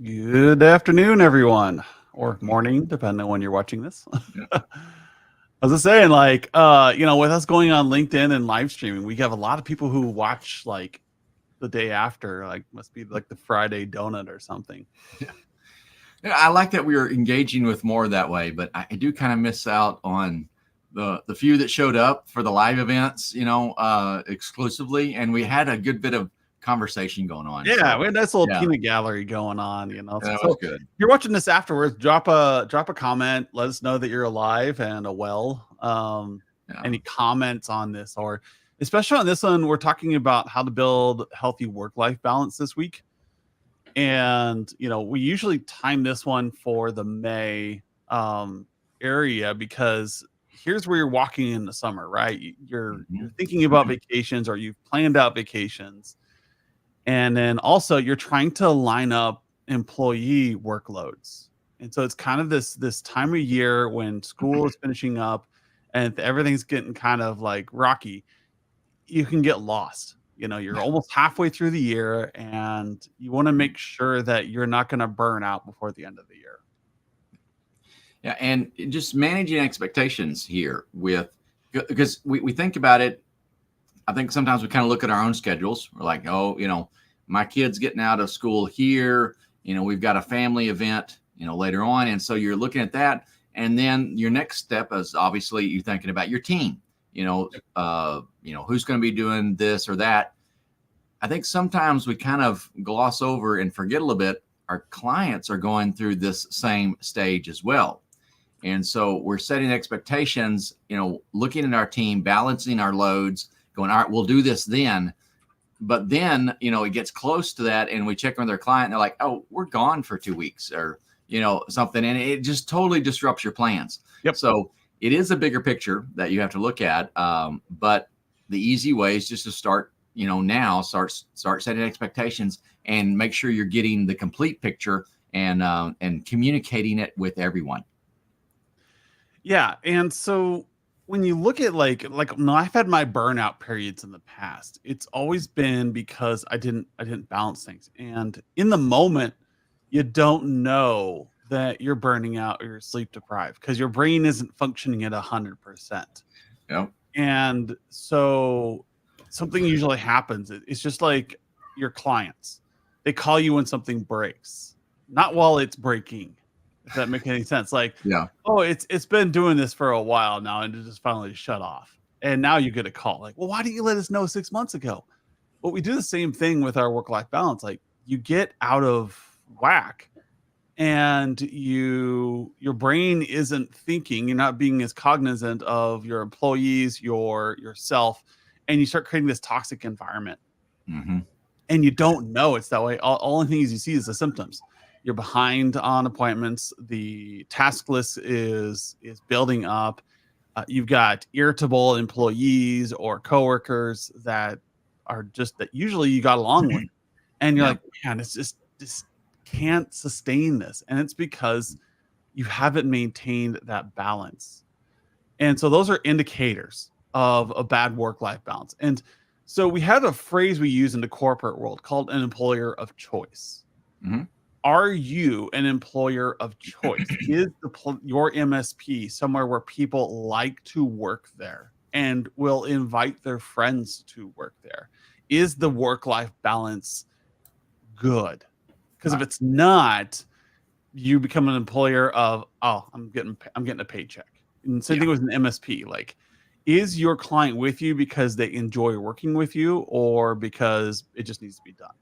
Good afternoon, everyone, or morning, depending on when you're watching this. Yeah. I was just saying, with us going on LinkedIn and live streaming, we have a lot of people who watch like the day after, like must be like the Friday donut or something. Yeah. Yeah, I like that we are engaging with more that way, but I do kind of miss out on the few that showed up for the live events, exclusively, and we had a good bit of conversation going on. Yeah, So we had a nice little yeah, peanut gallery going on, So, that so was if good. you're watching this afterwards, drop a comment. Let us know that you're alive and well. Yeah. Any comments on this, or especially on this one, we're talking about how to build healthy work-life balance this week. And we usually time this one for the May area, because here's where you're walking in the summer, right? You're Mhm. thinking about vacations, or you've planned out vacations, and then also you're trying to line up employee workloads. And so it's kind of this time of year when school is finishing up and everything's getting kind of like rocky. You can get lost. You're almost halfway through the year, and you want to make sure that you're not going to burn out before the end of the year. Yeah, and just managing expectations here with because we think about it. I think sometimes we kind of look at our own schedules. We're like, oh, my kid's getting out of school here. We've got a family event, later on. And so you're looking at that. And then your next step is obviously you're thinking about your team, who's going to be doing this or that. I think sometimes we kind of gloss over and forget a little bit. Our clients are going through this same stage as well. And so we're setting expectations, looking at our team, balancing our loads, going, all right, we'll do this then. But then, it gets close to that and we check on their client and they're like, oh, we're gone for 2 weeks or, something. And it just totally disrupts your plans. Yep. So it is a bigger picture that you have to look at. But the easy way is just to start, now start setting expectations and make sure you're getting the complete picture and communicating it with everyone. Yeah, and so when you look at no, I've had my burnout periods in the past. It's always been because I didn't balance things. And in the moment, you don't know that you're burning out or you're sleep deprived because your brain isn't functioning at 100%. Yep. And so something usually happens. It's just like your clients. They call you when something breaks, not while it's breaking. If that makes any sense. Like, Yeah. oh, it's been doing this for a while now, and it just finally shut off. And now you get a call like, well, why didn't you let us know 6 months ago? Well, we do the same thing with our work-life balance. Like, you get out of whack, and your brain isn't thinking. You're not being as cognizant of your employees, yourself, and you start creating this toxic environment. Mm-hmm. And you don't know it's that way. All the things you see is the symptoms. You're behind on appointments. The task list is building up. You've got irritable employees or coworkers that are just that usually you got along with, and you're Yeah. like, man, it's just can't sustain this, and it's because you haven't maintained that balance. And so those are indicators of a bad work-life balance. And so we have a phrase we use in the corporate world called an employer of choice. Mm-hmm. Are you an employer of choice? Is your MSP somewhere where people like to work there and will invite their friends to work there? Is the work-life balance good? Because if Right. it's not, you become an employer of, oh, I'm getting a paycheck. And same Yeah. thing with an MSP. Like, is your client with you because they enjoy working with you, or because it just needs to be done?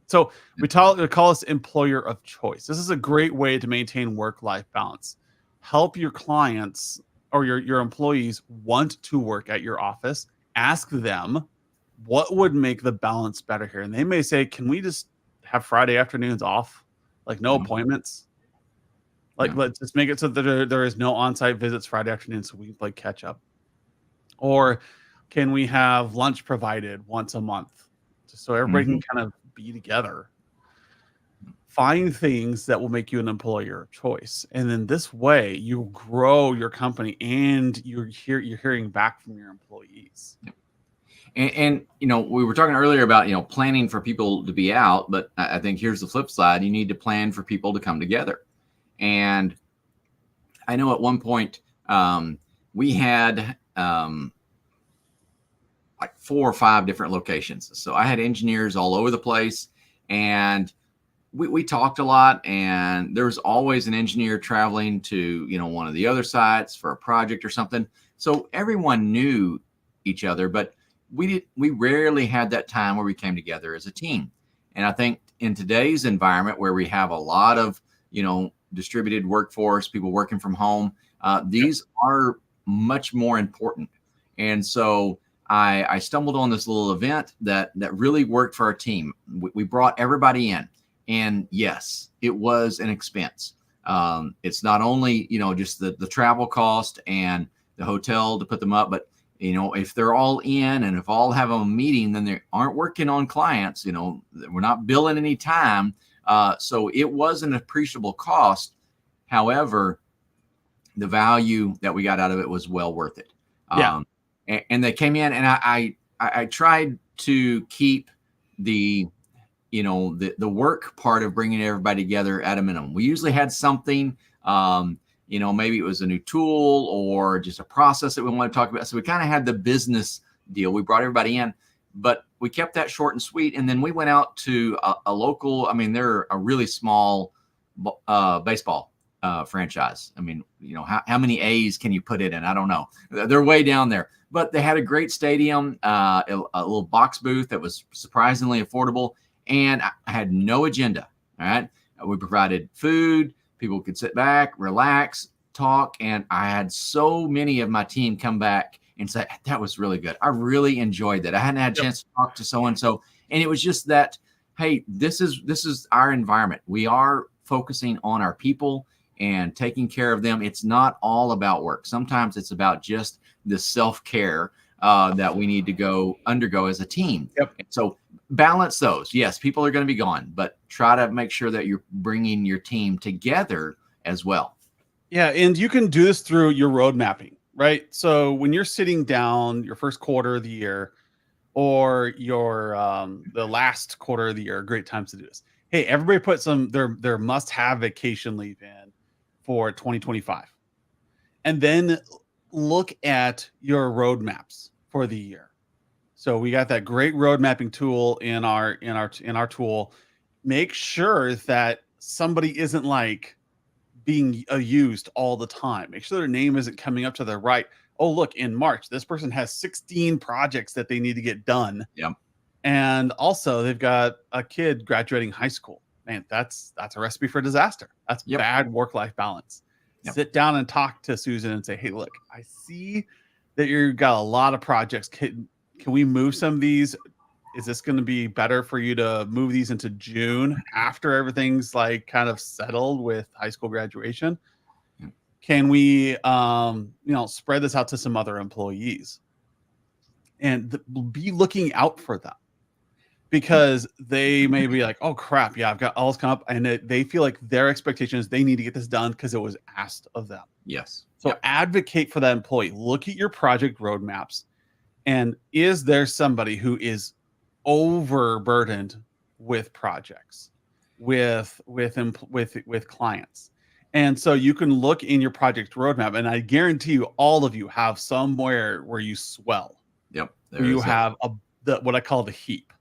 So we call this employer of choice. This is a great way to maintain work-life balance. Help your clients or your employees want to work at your office. Ask them what would make the balance better here. And they may say, can we just have Friday afternoons off? Like, no Yeah. appointments? Like, Yeah. let's just make it so that there is no on-site visits Friday afternoon so we can play catch up. Or can we have lunch provided once a month just so everybody Mm-hmm. can kind of be together? Find things that will make you an employer of choice. And then this way you grow your company and you're hearing back from your employees. And we were talking earlier about planning for people to be out, but I think here's the flip side: you need to plan for people to come together. And I know at one point we had like 4 or 5 different locations, so I had engineers all over the place, and we talked a lot, and there was always an engineer traveling to one of the other sites for a project or something. So everyone knew each other, but we rarely had that time where we came together as a team. And I think in today's environment where we have a lot of distributed workforce, people working from home, these are much more important. And so I stumbled on this little event that really worked for our team. We brought everybody in, and yes, it was an expense. It's not only just the travel cost and the hotel to put them up, but if they're all in and if all have a meeting, then they aren't working on clients. We're not billing any time, so it was an appreciable cost. However, the value that we got out of it was well worth it. Yeah. And they came in, and I tried to keep the work part of bringing everybody together at a minimum. We usually had something, maybe it was a new tool or just a process that we want to talk about. So we kind of had the business deal. We brought everybody in, but we kept that short and sweet. And then we went out to a local, they're a really small baseball franchise. How many A's can you put it in? I don't know. They're way down there, but they had a great stadium, a little box booth that was surprisingly affordable, and I had no agenda. All right. We provided food. People could sit back, relax, talk. And I had so many of my team come back and say, that was really good. I really enjoyed that. I hadn't had a chance to talk to so-and-so. And it was just that, hey, this is our environment. We are focusing on our people and taking care of them. It's not all about work. Sometimes it's about just the self-care that we need to undergo as a team. Yep. So balance those. Yes, people are going to be gone, but try to make sure that you're bringing your team together as well. Yeah, and you can do this through your road mapping, right? So when you're sitting down your first quarter of the year or your the last quarter of the year, great times to do this. Hey, everybody put their must-have vacation leave in for 2025. And then look at your roadmaps for the year. So we got that great road mapping tool in our tool. Make sure that somebody isn't like being used all the time. Make sure their name isn't coming up to the right. Oh, look, in March, this person has 16 projects that they need to get done. Yep. And also they've got a kid graduating high school. Man, that's a recipe for disaster. That's bad work-life balance. Yep. Sit down and talk to Susan and say, hey, look, I see that you've got a lot of projects. Can we move some of these? Is this going to be better for you to move these into June after everything's like kind of settled with high school graduation? Yep. Can we, spread this out to some other employees and be looking out for them? Because they may be like, oh crap, yeah, I've got all this come up, and they feel like their expectation is they need to get this done because it was asked of them. Yes. So advocate for that employee. Look at your project roadmaps, and is there somebody who is overburdened with projects, with clients? And so you can look in your project roadmap, and I guarantee you, all of you have somewhere where you swell. Yep. Where you have what I call the heap.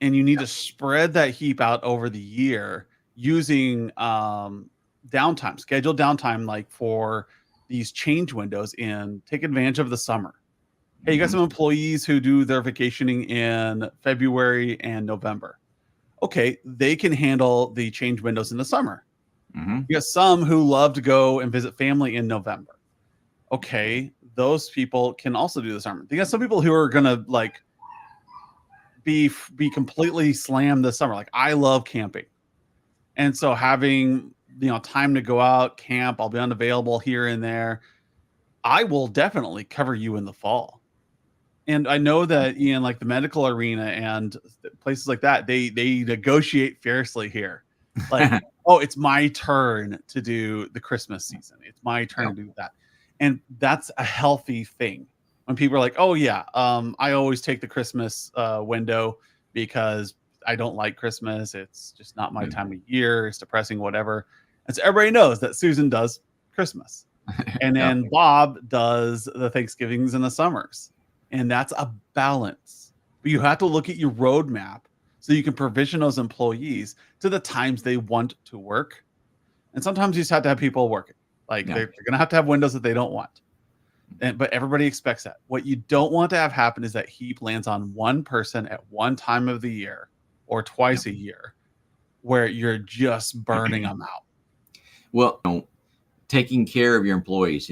And you need to spread that heap out over the year using downtime, scheduled downtime, like for these change windows, and take advantage of the summer. Hey, you got some employees who do their vacationing in February and November. Okay, they can handle the change windows in the summer. You got some who love to go and visit family in November. Okay, those people can also do the summer. You got some people who are gonna like be completely slammed this summer. Like, I love camping, and so having time to go out camp, I'll be unavailable here and there. I will definitely cover you in the fall. And I know that in like the medical arena and places like that, they negotiate fiercely here. Like, oh, it's my turn to do the Christmas season. It's my turn to do that. And that's a healthy thing. when people are like, oh yeah, I always take the Christmas window because I don't like Christmas. It's just not my time of year. It's depressing, whatever. And so everybody knows that Susan does Christmas. And then Bob does the Thanksgivings and the summers. And that's a balance. But you have to look at your roadmap so you can provision those employees to the times they want to work. And sometimes you just have to have people working. Like they're going to have windows that they don't want. But everybody expects that. What you don't want to have happen is that heap lands on one person at one time of the year or twice a year where you're just burning them out. Well, taking care of your employees,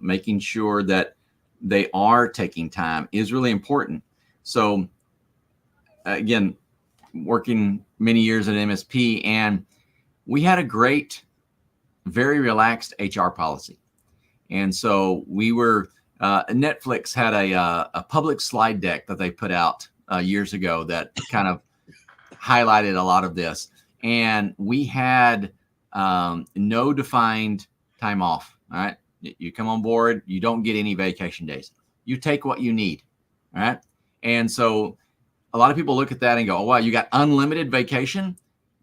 making sure that they are taking time is really important. So again, working many years at MSP, and we had a great, very relaxed HR policy. And so we were, Netflix had a public slide deck that they put out years ago that kind of highlighted a lot of this. And we had no defined time off. All right. You come on board, you don't get any vacation days. You take what you need. All right. And so a lot of people look at that and go, oh, wow, you got unlimited vacation?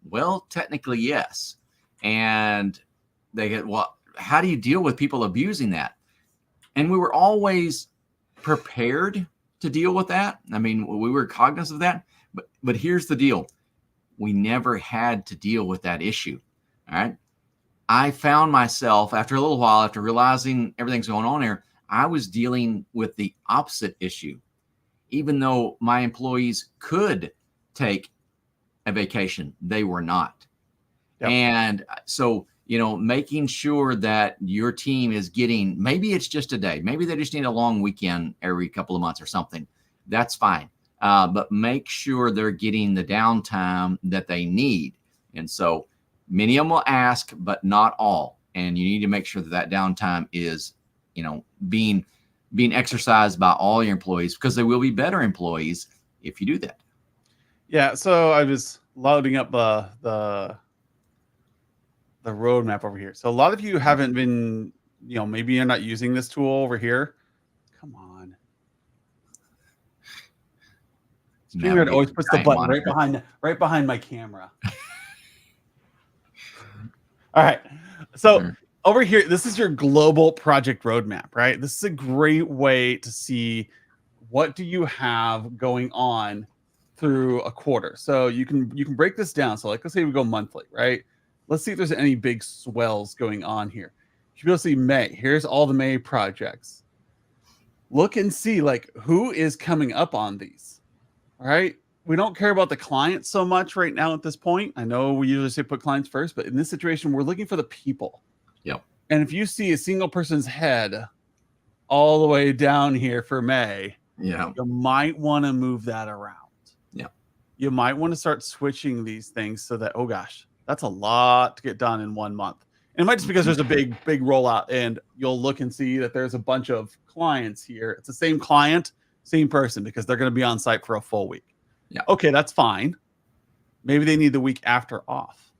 Well, technically, yes. And they get, well, how do you deal with people abusing that? And we were always prepared to deal with that. I mean, we were cognizant of that. But here's the deal. We never had to deal with that issue. All right. I found myself after a little while, after realizing everything's going on there, I was dealing with the opposite issue. Even though my employees could take a vacation, they were not. Yep. And so, making sure that your team is getting, maybe it's just a day, maybe they just need a long weekend every couple of months or something. That's fine. But make sure they're getting the downtime that they need. And so many of them will ask, but not all. And you need to make sure that downtime is, being exercised by all your employees, because they will be better employees if you do that. Yeah. So I was loading up the roadmap over here. So a lot of you haven't been, maybe you're not using this tool over here. Come on. StreamYard always puts the button right behind my camera. All right. So over here, this is your global project roadmap, right? This is a great way to see what do you have going on through a quarter. So you can break this down. So like, let's say we go monthly, right? Let's see if there's any big swells going on here. You should be able to see May. Here's all the May projects. Look and see like who is coming up on these. All right. We don't care about the clients so much right now at this point. I know we usually say put clients first, but in this situation, we're looking for the people. Yep. And if you see a single person's head all the way down here for May, you might want to move that around. Yeah. You might want to start switching these things so that, oh gosh, that's a lot to get done in 1 month. And it might just because there's a big rollout and you'll look and see that there's a bunch of clients here. It's the same client, same person, because they're going to be on site for a full week. Yeah. Okay, that's fine. Maybe they need the week after off.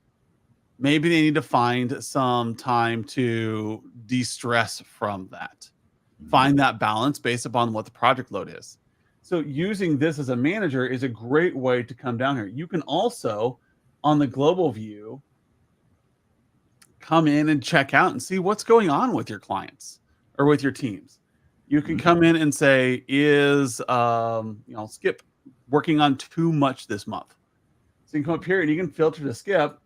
Maybe they need to find some time to de-stress from that. Find that balance based upon what the project load is. So using this as a manager is a great way to come down here. You can also, on the global view, come in and check out and see what's going on with your clients or with your teams. You can come in and say, is Skip working on too much this month? So you can come up here and you can filter to Skip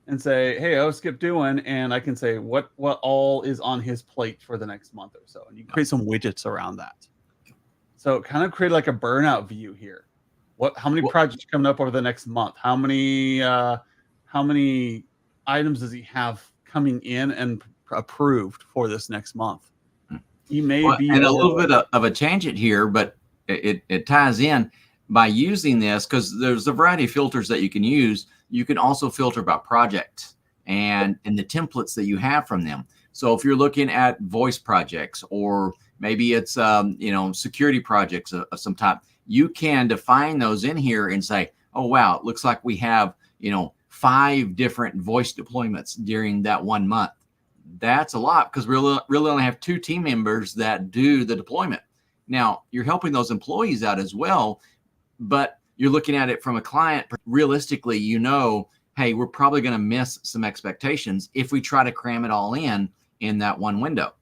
and say, hey, how's Skip doing? And I can say what all is on his plate for the next month or so. And you can create some widgets around that. So kind of create like a burnout view here. How many projects are coming up over the next month? How many items does he have coming in and approved for this next month? He may be and a little bit of a tangent here, but it ties in by using this, because there's a variety of filters that you can use. You can also filter by project and the templates that you have from them. So if you're looking at voice projects, or maybe it's security projects of some type, you can define those in here and say, oh wow, it looks like we have 5 different voice deployments during that 1 month. That's a lot, because we really only have 2 team members that do the deployment. Now, you're helping those employees out as well, but you're looking at it from a client. Realistically, hey, we're probably going to miss some expectations if we try to cram it all in that one window.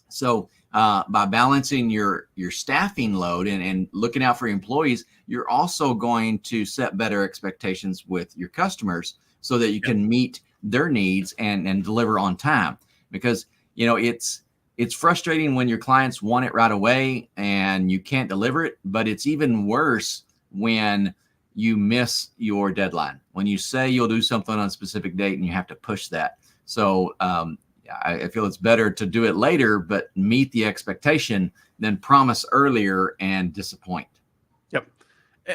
So by balancing your staffing load and looking out for your employees, you're also going to set better expectations with your customers so that you can meet their needs and deliver on time. Because it's frustrating when your clients want it right away and you can't deliver it, but it's even worse when you miss your deadline, when you say you'll do something on a specific date and you have to push that. So I feel it's better to do it later, but meet the expectation than promise earlier and disappoint. Yep.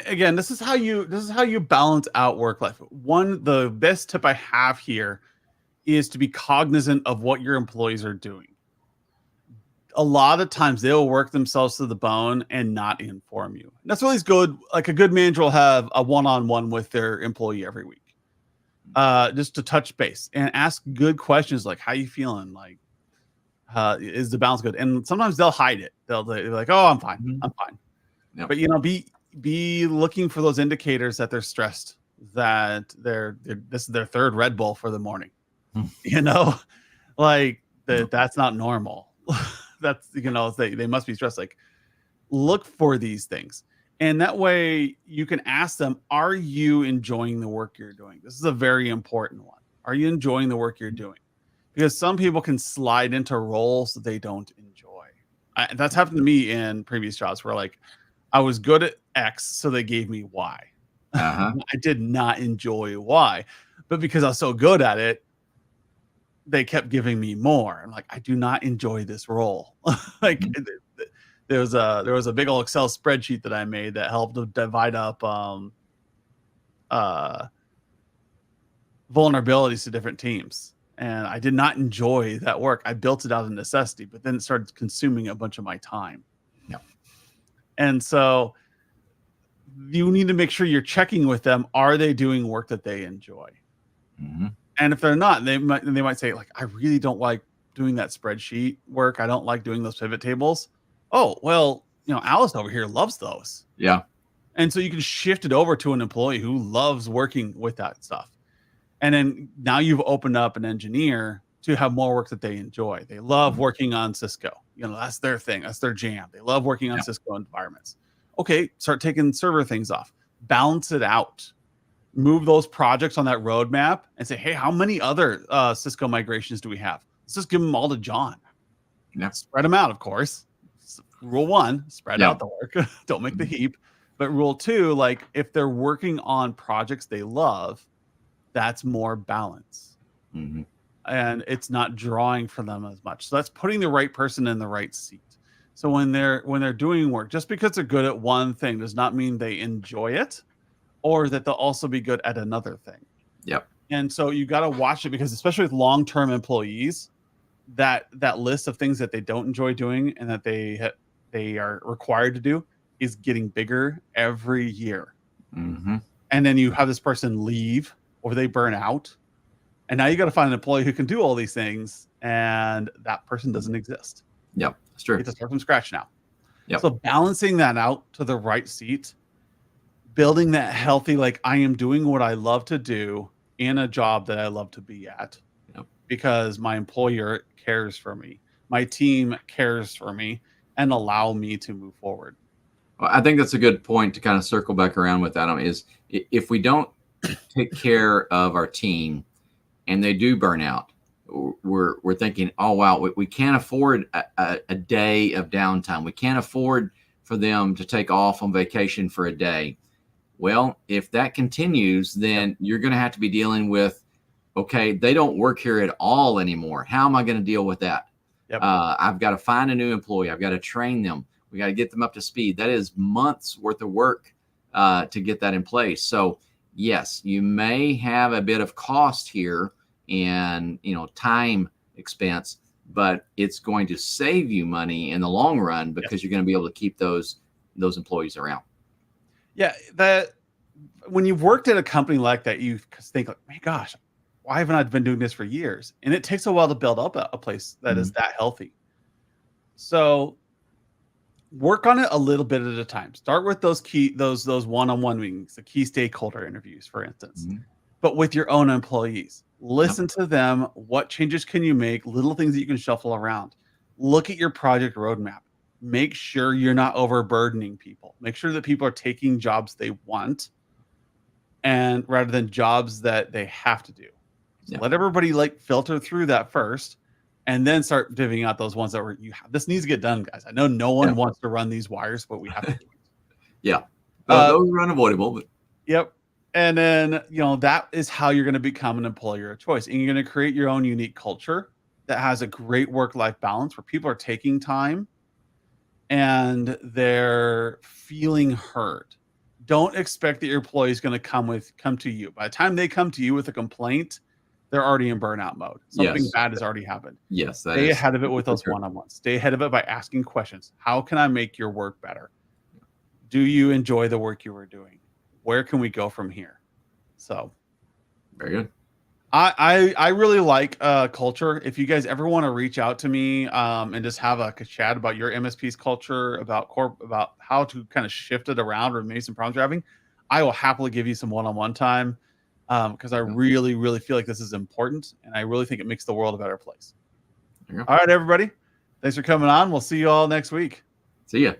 Again, this is how you balance out work life. The best tip I have here is to be cognizant of what your employees are doing. A lot of times they'll work themselves to the bone and not inform you. And that's always good. Like a good manager will have a one-on-one with their employee every week. Just to touch base and ask good questions like, how you feeling? Like, is the balance good? And sometimes they'll hide it. They're like, oh, I'm fine. Mm-hmm. I'm fine. Yep. But be looking for those indicators that they're stressed, that this is their third Red Bull for the morning. Like that's not normal. That's, they must be stressed. Like, look for these things. And that way you can ask them, are you enjoying the work you're doing? This is a very important one. Are you enjoying the work you're doing? Because some people can slide into roles that they don't enjoy. That's happened to me in previous jobs where like I was good at X, so they gave me Y. I did not enjoy Y, but because I was so good at it, they kept giving me more. I'm like, I do not enjoy this role. Like there was a big old Excel spreadsheet that I made that helped to divide up vulnerabilities to different teams. And I did not enjoy that work. I built it out of necessity, but then it started consuming a bunch of my time. Yep. And so you need to make sure you're checking with them. Are they doing work that they enjoy? Mm-hmm. And if they're not, they might say, like, I really don't like doing that spreadsheet work. I don't like doing those pivot tables. Oh, well, Alice over here loves those. Yeah. And so you can shift it over to an employee who loves working with that stuff. And then now you've opened up an engineer to have more work that they enjoy. They love working on Cisco. That's their thing. That's their jam. They love working on Cisco environments. Okay, start taking server things off. Balance it out. Move those projects on that roadmap and say, hey, how many other Cisco migrations do we have? Let's just give them all to John. Spread them out, of course. Rule 1, spread out the work. Don't make the heap. But rule 2, like if they're working on projects they love, that's more balance. Mm-hmm. And it's not drawing for them as much. So that's putting the right person in the right seat. So when they're doing work, just because they're good at one thing does not mean they enjoy it, or that they'll also be good at another thing. Yep. And so you got to watch it, because especially with long-term employees, that list of things that they don't enjoy doing and that they are required to do is getting bigger every year. Mm-hmm. And then you have this person leave or they burn out. And now you got to find an employee who can do all these things, and that person doesn't exist. Yep, that's true. You have to start from scratch now. Yep. So balancing that out to the right seat, building that healthy, like, I am doing what I love to do in a job that I love to be at, because my employer cares for me, my team cares for me, and allow me to move forward. Well, I think that's a good point to kind of circle back around with, Adam, is if we don't take care of our team and they do burn out, we're thinking, oh, wow, we can't afford a day of downtime. We can't afford for them to take off on vacation for a day. Well, if that continues, then you're going to have to be dealing with, okay, they don't work here at all anymore. How am I going to deal with that? Yep. I've got to find a new employee. I've got to train them. We got to get them up to speed. That is months worth of work to get that in place. So yes, you may have a bit of cost here and, time expense, but it's going to save you money in the long run, because you're going to be able to keep those employees around. Yeah, that when you've worked at a company like that, you think, like, my gosh, why haven't I been doing this for years? And it takes a while to build up a place that is that healthy. So work on it a little bit at a time. Start with those one-on-one meetings, the key stakeholder interviews, for instance, but with your own employees. Listen to them. What changes can you make? Little things that you can shuffle around. Look at your project roadmap. Make sure you're not overburdening people. Make sure that people are taking jobs they want, and rather than jobs that they have to do. So let everybody like filter through that first, and then start divvying out those ones that were this needs to get done, guys. I know no one wants to run these wires, but we have to do it. Those are unavoidable. But yep. And then, that is how you're going to become an employer of choice. And you're going to create your own unique culture that has a great work-life balance where people are taking time and they're feeling heard. Don't expect that your employee is going to come to you. By the time they come to you with a complaint, they're already in burnout mode. Something bad has already happened. Yes. Stay ahead of it with those one-on-ones. Stay ahead of it by asking questions. How can I make your work better? Do you enjoy the work you are doing? Where can we go from here? So very good. I really like culture. If you guys ever want to reach out to me and just have a chat about your MSP's culture, about how to kind of shift it around or maybe some problems you're having, I will happily give you some one-on-one time because I really, really feel like this is important, and I really think it makes the world a better place. All right, everybody. Thanks for coming on. We'll see you all next week. See ya.